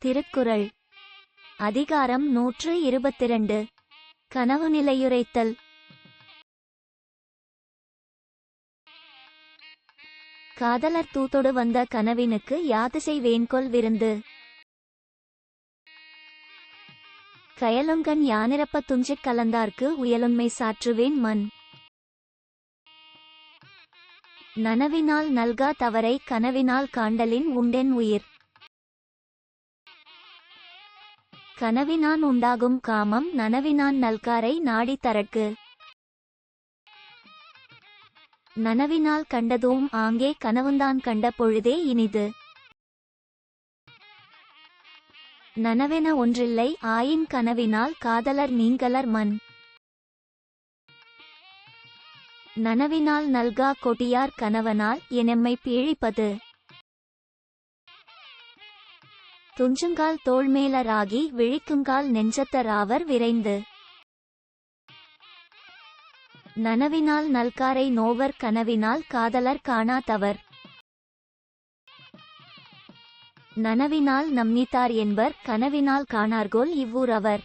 திருக்குறள் அதிகாரம் 122 கனவு நிலையுரைத்தல். காதலர் தூத்தொடு வந்த கனவினுக்கு யாதுசெய் வேன்கொல் விருந்து. கயலுங்கண் யானிரப்ப துஞ்சிற் கலந்தார்க்கு உயலுண்மை சாற்றுவேன் மன். நனவினால் நல்கா தவறை கனவினால் காண்டலின் உண்டென் உயிர். கனவினான் உண்டாகும் காமம் நனவினான் நல்காரை நாடி தரற்கு. நனவினால் கண்டதும் ஆங்கே கனவுந்தான் கண்ட பொழுதே இனிது. நனவென ஒன்றில்லை ஆயின் கனவினால் காதலர் நீங்கலர் மன். நனவினால் நல்கா கொடியார் கனவனால் எனெம்மை பீழிப்பது. துஞ்சுங்கால் தோள்மேலராகி விழிக்குங்கால் நெஞ்சத்தராவர் விரைந்து. நனவினால் நல்காரை நோவர் கனவினால் காதலர் காணா தவர். நனவினால் நம்னித்தார் என்பர் கனவினால் காணார்கோல் இவ்வூர் அவர்.